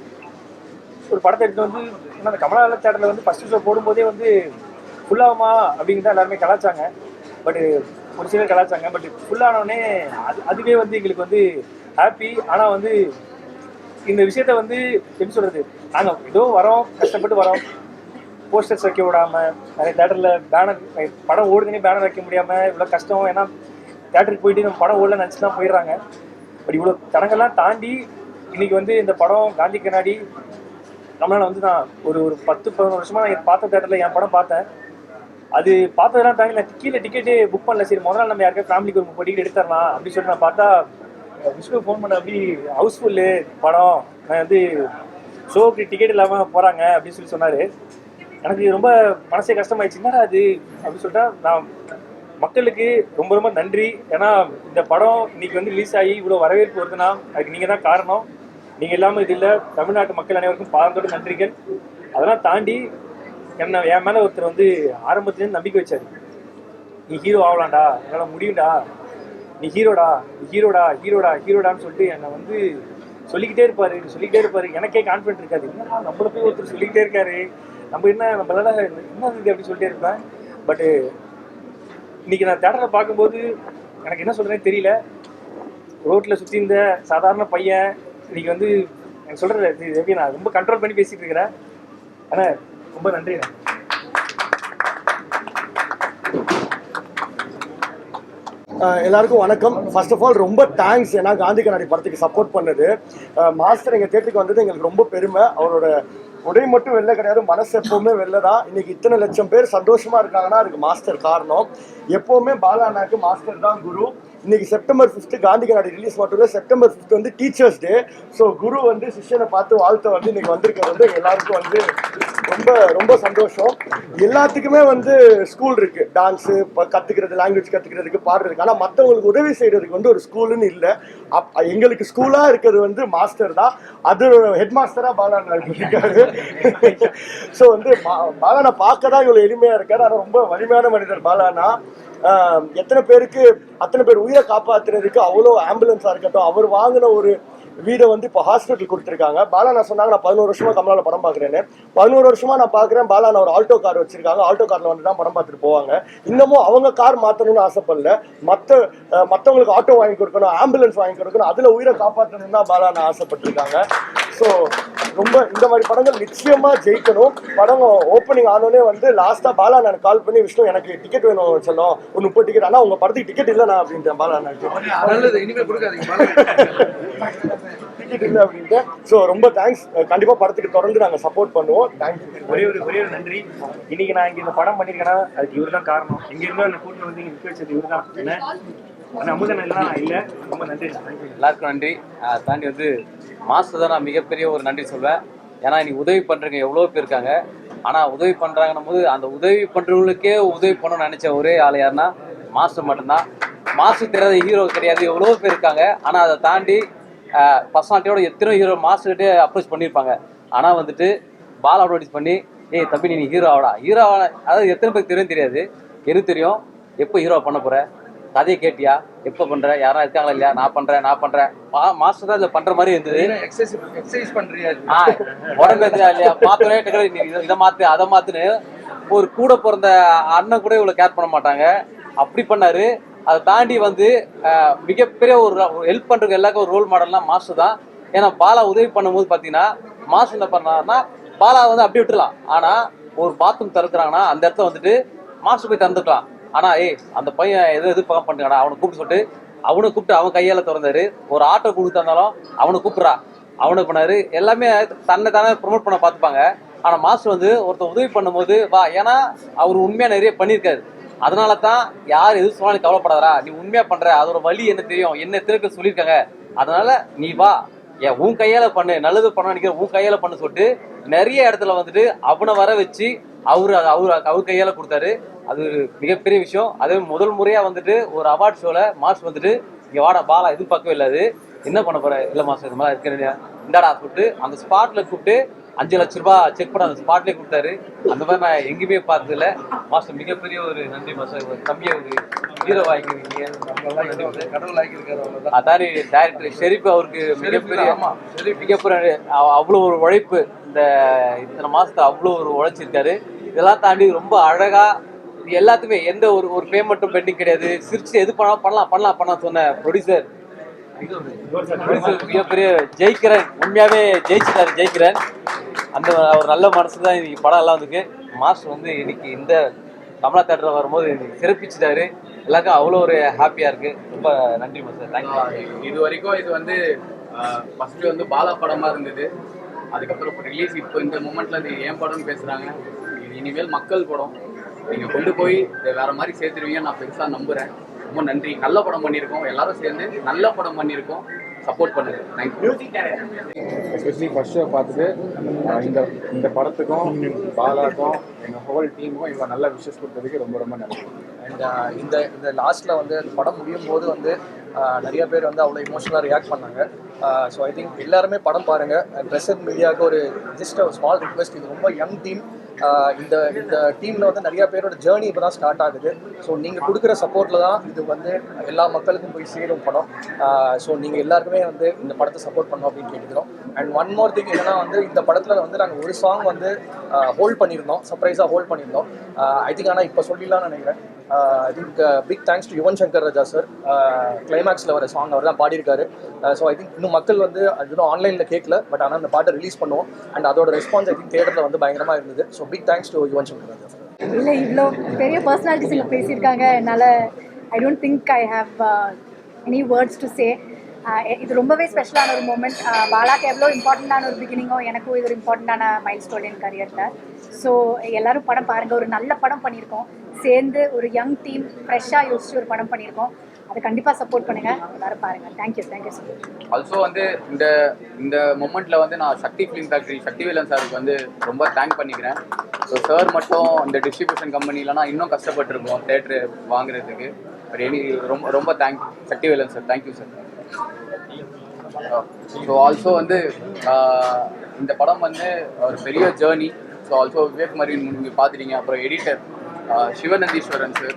ஒரு படத்தை எடுத்து வந்து ஏன்னா அந்த கமலா தேட்டரில் வந்து ஃபஸ்ட்டு ஷோ போடும்போதே வந்து ஃபுல்லாகுமா அப்படின்னு தான் எல்லாருமே கலாச்சாங்க. பட்டு ஒரு சிலர் கலாச்சாங்க. பட் ஃபுல்லானோடனே அதுவே வந்து எங்களுக்கு வந்து ஹாப்பி. ஆனால் வந்து இந்த விஷயத்த வந்து எப்படி சொல்கிறது, நாங்கள் ஏதோ வரோம், கஷ்டப்பட்டு வரோம், போஸ்டர்ஸ் வைக்க விடாமல், நிறைய தேட்டரில் பேனர், படம் ஓடுதுன்னே பேனர் வைக்க முடியாமல் இவ்வளோ கஷ்டம். ஏன்னா தேட்டருக்கு போயிட்டு நம்ம படம் ஓடல நினச்சி தான் போயிடுறாங்க. பட் இவ்வளோ தடங்கள்லாம் தாண்டி இன்றைக்கி வந்து இந்த படம் காந்தி கண்ணாடி நம்மளால் வந்து நான் ஒரு 10-11 வருஷமாக நான் பார்த்த தேட்டரில் என் படம் பார்த்தேன். அது பார்த்ததெல்லாம் தாண்டி நான் கீழே டிக்கெட்டே புக் பண்ணல. சரி முதல் நாள் நம்ம யாருக்கா ஃபேமிலிக்கு ஒரு 30 டிக்கெட் எடுத்துடலாம் அப்படின்னு சொல்லிட்டு நான் பார்த்தா விஷ்ணு ஃபோன் பண்ண அப்படி ஹவுஸ்ஃபுல்லு படம், நான் வந்து ஷோக்கு டிக்கெட் இல்லாமல் போகிறாங்க அப்படின்னு சொல்லி சொன்னார். எனக்கு ரொம்ப மனசே கஷ்டமாயிடுச்சு. என்னடா அது அப்படின்னு சொல்லிட்டா நான் மக்களுக்கு ரொம்ப ரொம்ப நன்றி. ஏன்னா இந்த படம் இன்னைக்கு வந்து ரிலீஸ் ஆகி இவ்வளோ வரவேற்பு வருதுன்னா அதுக்கு நீங்கள் தான் காரணம். நீங்கள் இல்லாமல் இது இல்லை. தமிழ்நாட்டு மக்கள் அனைவருக்கும் பாரந்தோட நன்றிகள். அதெல்லாம் தாண்டி என் மேலே ஒருத்தர் வந்து ஆரம்பத்துலேருந்து நம்பிக்கை வச்சார். நீ ஹீரோ ஆகலாம்டா, என்னால் முடியும்டா, நீ ஹீரோடா, நீ ஹீரோடா, ஹீரோடா, ஹீரோடான்னு சொல்லிட்டு என்னை வந்து சொல்லிக்கிட்டே இருப்பார். எனக்கே கான்ஃபிடென்ட் இருக்காது. என்னடா நம்மளை போய் ஒருத்தர் சொல்லிக்கிட்டே இருக்காரு, நம்மளால என்ன அப்படின்னு சொல்லிட்டே இருப்பேன். பட்டு இன்னைக்கு நான் தேட்டரில் பார்க்கும்போது எனக்கு என்ன சொல்கிறேன்னு தெரியல. ரோட்டில் சுற்றி இந்த சாதாரண பையன் இன்னைக்கு வந்து எனக்கு சொல்கிறது எப்படி நான் ரொம்ப கண்ட்ரோல் பண்ணி பேசிகிட்டு இருக்கிறேன். ஆனால் ரொம்ப நன்றி. எல்லாருக்கும் வணக்கம். ஃபர்ஸ்ட் ஆஃப் ஆல் ரொம்ப தேங்க்ஸ். ஏன்னா காந்தி கண்ணாடி படத்துக்கு சப்போர்ட் பண்ணது. மாஸ்டர் எங்கள் தேட்டருக்கு வந்தது எங்களுக்கு ரொம்ப பெருமை. அவரோட உடை மட்டும் வெளில கிடையாது, மனசு எப்பவுமே வெளில தான். இன்னைக்கு இத்தனை லட்சம் பேர் சந்தோஷமா இருக்காங்கன்னா அதுக்கு மாஸ்டர் காரணம். எப்பவுமே பாலா அண்ணாக்கு மாஸ்டர் தான் குரு. இன்னைக்கு செப்டம்பர் 5 காந்தி கண்ணாடி ரிலீஸ் மட்டும் இல்லை, செப்டம்பர் 5 வந்து டீச்சர்ஸ் டே. ஸோ குரு வந்து சிஷ்யனை பார்த்து வாழ்த்த வந்து இன்னைக்கு வந்திருக்கிறது வந்து எல்லாருக்கும் வந்து ரொம்ப ரொம்ப சந்தோஷம். எல்லாத்துக்குமே வந்து ஸ்கூல் இருக்கு, டான்ஸு கற்றுக்கிறது, லாங்குவேஜ் கற்றுக்கிறதுக்கு, பாடுறதுக்கு. ஆனால் மற்றவங்களுக்கு உதவி செய்யறதுக்கு வந்து ஒரு ஸ்கூலுன்னு இல்லை. எங்களுக்கு ஸ்கூலாக இருக்கிறது வந்து மாஸ்டர் தான். அது ஹெட் மாஸ்டராக பாலாண்ணா இருக்காரு. ஸோ வந்து பாலாண்ணா பார்க்க தான் இவ்வளோ எளிமையாக இருக்காரு. ஆனால் ரொம்ப வலிமையான மனிதர் பாலாண்ணா. எத்தனை பேருக்கு அத்தனை பேர் உயிரை காப்பாற்றுறதுக்கு அவ்வளோ ஆம்புலன்ஸாக இருக்கட்டும், அவர் வாங்கின ஒரு வீடை வந்து இப்போ ஹாஸ்பிட்டல் கொடுத்துருக்காங்க. பாலாண்ணா சொன்னாங்க நான் 11 வருஷமா கமலாவில் படம் பார்க்குறேன்னு. 11 வருஷமா நான் பார்க்குறேன். பாலாண்ணா ஒரு ஆல்டோ கார் வச்சிருக்காங்க. ஆல்டோ காரில் வந்து தான் படம் பார்த்துட்டு போவாங்க. இன்னமும் அவங்க கார் மாற்றணும்னு ஆசைப்படல. மற்றவங்களுக்கு ஆட்டோ வாங்கி கொடுக்கணும், ஆம்புலன்ஸ் வாங்கி கொடுக்கணும், அதில் உயிரை காப்பாற்றணும்னு தான் பாலாண்ணா ஆசைப்பட்டிருக்காங்க. ஸோ ரொம்ப இந்த மாதிரி படங்கள் நிச்சயமா ஜெயிக்கணும். படம் ஓப்பனிங் ஆனோடனே வந்து லாஸ்ட்டாக பாலாண்ணா எனக்கு கால் பண்ணி, விஷ்ணு எனக்கு டிக்கெட் வேணும் சொல்லும், ஒரு 30 டிக்கெட். ஆனால் உங்கள் படத்துக்கு டிக்கெட் இல்லைண்ணா அப்படின்ட்டேன் பாலாண்ணாக்கு. டிக்கெட் இல்லை அப்படின்ட்டு. ஸோ ரொம்ப தேங்க்ஸ். கண்டிப்பாக படத்துக்கு தொடர்ந்து நாங்கள் சப்போர்ட் பண்ணுவோம். தேங்க்யூ. ஒரே ஒரு நன்றி. இன்னைக்கு நான் இங்கே இந்த படம் பண்ணியிருக்கேன்னா அதுக்கு இவர் தான் காரணம். இங்கே இருந்தால் அந்த கூட்டம் வந்து இங்கே நிற்க வச்சது இவர் தான். இல்லை ரொம்ப நன்றி. எல்லாருக்கும் நன்றி. தாண்டி வந்து மாஸ்டர் தான் நான் மிகப்பெரிய ஒரு நன்றி சொல்வேன். ஏன்னா இன்னைக்கு உதவி பண்ணுறவங்க எவ்வளோ பேர் இருக்காங்க. ஆனால் உதவி பண்ணுறாங்கன்னும் போது அந்த உதவி பண்ணுறவங்களுக்கே உதவி பண்ணணும்னு நினச்ச ஒரே ஆள் யாருன்னா மாஸ்டர் மட்டும்தான். மாஸ்டர் தெரியாத ஹீரோ கிடையாது, எவ்வளோ பேர் இருக்காங்க. ஆனால் அதை தாண்டி பர்சனாலிட்டியோட எத்தனை ஹீரோ மாஸ்டர்கிட்டே அப்ரோச் பண்ணியிருப்பாங்க. ஆனால் வந்துட்டு பால் அட்வர்டைஸ் பண்ணி, ஏய் தம்பி நீ ஹீரோ ஆகடா, அதாவது எத்தனை பேருக்கு தெரியாது. எனக்கு தெரியும். எப்போ ஹீரோ பண்ண போகிற, கதையை கேட்டியா, எப்போ பண்ணுற, யாரா இருக்காங்களா இல்லையா, நான் பண்ணுறேன். மாஸ்டர் தான் இதை பண்ணுற மாதிரி இருந்தது. எக்ஸசைஸ் பண்ணுறியா, உடம்பு ஏற்றியா இல்லையா, பார்த்தோன்னே இதை மாற்று அதை மாற்றுன்னு ஒரு கூட பிறந்த அண்ணன் கூட இவ்வளோ கேர் பண்ண மாட்டாங்க. அப்படி பண்ணாரு. அதை தாண்டி வந்து மிகப்பெரிய ஒரு ஹெல்ப் பண்ணுறதுக்கு எல்லாருக்கும் ஒரு ரோல் மாடல்னா மாஸ்டர் தான். ஏன்னா பாலா உதவி பண்ணும்போது பார்த்தீங்கன்னா மாஸ்டர் என்ன பண்ணாருன்னா பாலா வந்து அப்படி விட்டுலாம். ஆனால் ஒரு பாத்ரூம் திறக்கிறாங்கன்னா அந்த இடத்துல வந்துட்டு மாஸ்டர் போய் திறந்துக்கலாம். ஆனால் அந்த பையன் எதிர்பார்க்க பண்ணுறானா அவனை கூப்பிட்டு அவன் கையால் திறந்தாரு. ஒரு ஆட்டோ கொடுத்தாலும் அவனை கூப்பிட்றா, அவனை பண்ணாரு. எல்லாமே தன்னை தானே ப்ரொமோட் பண்ண பார்த்துப்பாங்க. ஆனால் மாஸ்டர் வந்து ஒருத்தர் உதவி பண்ணும்போது வா, ஏன்னா அவர் உண்மையாக நிறைய பண்ணியிருக்காரு. அதனால தான் யார் எது சொன்னாலும் கவலைப்படாதா, நீ உண்மையாக பண்ணுற, அதோட வழி என்ன தெரியும், என்ன திருக்க சொல்லியிருக்காங்க, அதனால நீ வா, உன் கையால் பண்ணு, நல்லது பண்ண நினைக்கிற உன் கையால் பண்ணு சொல்லிட்டு நிறைய இடத்துல வந்துட்டு அவனை வர வச்சு அவர் கையால் கொடுத்தாரு. அது ஒரு மிகப்பெரிய விஷயம். அதே முதல் முறையாக வந்துட்டு ஒரு அவார்ட் ஷோவில் மாஸ்டர் வந்துட்டு இங்கே வாடா பாலா எதிர்பார்க்கவே இல்லாது, என்ன பண்ண போற, இல்லை மாஸ்டர் இது மாதிரி இருக்கிறேன் இந்தாடா சொல்லிட்டு அந்த ஸ்பாட்டில் கூப்பிட்டு 5 லட்ச ரூபாய் செக் பண்ண அந்த ஸ்பாட்லேயே கொடுத்தாரு. அந்த மாதிரி நான் எங்கேயுமே பார்த்ததில்ல. மாஸ்டர் மிகப்பெரிய ஒரு நன்றி மாஸ்டர். ஒரு தம்பியை ஒரு ஹீரோ ஆகிக்கிறீங்க. கடவுள் ஆகியிருக்காரு. அதாரி டைரக்டர் ஷெரீப் அவருக்கு மிகப்பெரிய அவ்வளோ ஒரு உழைப்பு இந்த இத்தனை மாசத்துல அவ்வளோ ஒரு உழைச்சிருக்காரு. இதெல்லாம் தாண்டி ரொம்ப அழகா எல்லாத்துக்குமே எந்த ஒரு பேமெண்ட்டும் பெண்டிங் கிடையாது. சிரிச்சு எது பண்ணலாம் சொன்ன ப்ரொடியூசர் மிகப்பெரிய ஜெயிக்கிறேன். உண்மையாவே ஜெயிக்கிறேன். அந்த ஒரு நல்ல மனசு தான் இன்னைக்கு படம் எல்லாம் வந்துருக்கு. மாஸ்டர் வந்து இன்னைக்கு இந்த கமலா தேட்டரில் வரும்போது சிறப்பிச்சுட்டாரு. எல்லாருக்கும் அவ்வளோ ஒரு ஹாப்பியா இருக்கு. ரொம்ப நன்றி மாஸ்டர். தேங்க்யூ. இது வரைக்கும் இது வந்து ஃபர்ஸ்ட் வந்து பாலா படமா இருந்தது. அதுக்கப்புறம் இப்போ ரிலீஸ் இப்போ இந்த மூமெண்ட்ல இது ஏன் படம்னு பேசுறாங்க. இது இனிமேல் மக்கள் படம். நீங்க கொண்டு போய் இதை வேற மாதிரி சேர்த்துருவீங்க நான் பெருசா நம்புறேன். ரொம்ப நன்றி. நல்ல படம் பண்ணியிருக்கோம். எல்லாரும் சேர்ந்து நல்ல படம் பண்ணியிருக்கோம். சப்போர்ட் பண்ணுங்க. தேங்க்யூ. எஸ்பெஷலி ஃபர்ஸ்ட் ஷோ பார்த்துட்டு இந்த படத்துக்கும் பாலாக்கும் எங்கள் ஹோல் டீமுக்கும் இவ்வளோ நல்ல விஷஸ் கொடுத்ததுக்கு ரொம்ப ரொம்ப நன்றி. அண்ட் இந்த லாஸ்ட்டில் வந்து அந்த படம் முடியும் போது வந்து நிறைய பேர் வந்து அவ்வளோ இமோஷனலாக ரியாக்ட் பண்ணாங்க. ஸோ ஐ திங்க் எல்லாருமே படம் பாருங்கள். ப்ரெஷர் மீடியாவுக்கு ஒரு ஜஸ்ட் ஒரு ஸ்மால் ரிக்வெஸ்ட். இது ரொம்ப யங் டீம். இந்த டீமில் வந்து நிறைய பேரோட ஜேர்னி இப்போ தான் ஸ்டார்ட் ஆகுது. ஸோ நீங்கள் கொடுக்குற சப்போர்ட்டில் தான் இது வந்து எல்லா மக்களுக்கும் போய் சேரும் படம். ஸோ நீங்கள் எல்லாருக்குமே வந்து இந்த படத்தை சப்போர்ட் பண்ணோம் அப்படின்னு கேட்டுக்கிறோம். அண்ட் ஒன் மோர் திங் என்னன்னா வந்து இந்த படத்தில் வந்து நாங்கள் ஒரு சாங் வந்து ஹோல்ட் பண்ணியிருந்தோம். சர்ப்ரைஸாக ஹோல்ட் பண்ணியிருந்தோம். ஐ திங்க் ஆனால் இப்போ சொல்லிடலாம்னு நினைக்கிறேன். I think big thanks to Yuvan Shankar Raja sir. கிளைமேக்ஸில் வர சாங் அவர் தான் பாடியிருக்காரு. ஸோ ஐ திங்க் இன்னும் மக்கள் வந்து அது இன்னும் ஆன்லைனில் கேட்கல. பட் ஆனால் அந்த பாட்டை ரிலீஸ் பண்ணுவோம். அண்ட் அதோட ரெஸ்பான்ஸ் ஐ திங்க் தியேட்டரில் வந்து பயங்கரமாக இருந்தது. So big thanks to Yuvan Shankar Raja sir. இல்லை இவ்வளோ பெரிய பர்சனாலிட்டிஸ் இங்கே பேசியிருக்காங்க. என்னால் I don't think I have any words to say. இது ரொம்பவே ஸ்பெஷலான ஒரு மூமெண்ட். பாலாக்கு எவ்வளோ இம்பார்ட்டண்ட்டான ஒரு பிகினிங்கோ எனக்கும் இது ஒரு இம்பார்ட்டண்ட்டான மைல் ஸ்டோன் என் கரியரில். ஸோ எல்லோரும் படம் பாருங்கள். ஒரு நல்ல படம் பண்ணியிருக்கோம். சேர்ந்து ஒரு யங் டீம் ஃப்ரெஷ்ஷாக யோசிச்சு ஒரு படம் பண்ணியிருக்கோம். அதை கண்டிப்பாக சப்போர்ட் பண்ணுங்கள். எல்லோரும் பாருங்கள். Thank you so much. ஆல்சோ வந்து இந்த மொமெண்ட்ல வந்து நான் சக்தி ஃபிலிம் ஃபேக்டரி சக்திவேலன் சாருக்கு வந்து ரொம்ப தேங்க் பண்ணிக்கிறேன். ஸோ சார் மட்டும் இந்த டிஸ்ட்ரிபியூஷன் கம்பெனிலனா இன்னும் கஷ்டப்பட்டுருக்கோம் தேட்டரு வாங்குறதுக்கு. பட் ரொம்ப ரொம்ப thank Sakthivelan sir. Thank you sir. So also வந்து இந்த படம் வந்து ஒரு பெரிய journey. So also Vivek Marian நீங்கள் பார்த்துட்டீங்க. அப்புறம் எடிட்டர் சிவநந்தீஸ்வரன் சார்.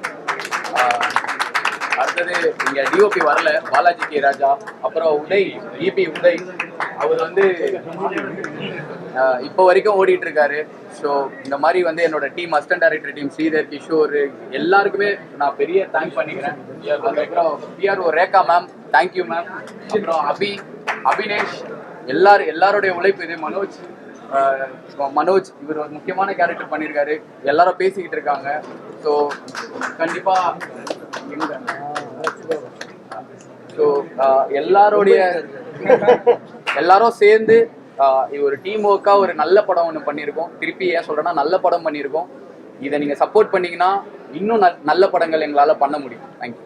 அடுத்தது இங்கே டிஓபி வரல பாலாஜி கே ராஜா. அப்புறம் உதய் இபி உதய் அவர் வந்து இப்போ வரைக்கும் ஓடிட்டு இருக்காரு. ஸோ இந்த மாதிரி வந்து என்னோட team assistant director team Sridhar Kishore எல்லாருக்குமே நான் பெரிய தேங்க் பண்ணிக்கிறேன். அதுக்கப்புறம் PRO Rekha ma'am thank you ma'am. அப்புறம் அபினேஷ் எல்லாருடைய உழைப்பு இது. மனோஜ் இவர் ஒரு முக்கியமான கேரக்டர் பண்ணியிருக்காரு. எல்லாரும் பேசிக்கிட்டு இருக்காங்க. ஸோ கண்டிப்பா எல்லாரும் சேர்ந்து ஒரு டீம் ஒர்க்கா ஒரு நல்ல படம் ஒன்று பண்ணியிருக்கோம். திருப்பி ஏன் சொல்றேன்னா நல்ல படம் பண்ணியிருக்கோம். இதை நீங்க சப்போர்ட் பண்ணீங்கன்னா இன்னும் நல்ல படங்கள் எங்களால் பண்ண முடியும். தேங்க்யூ.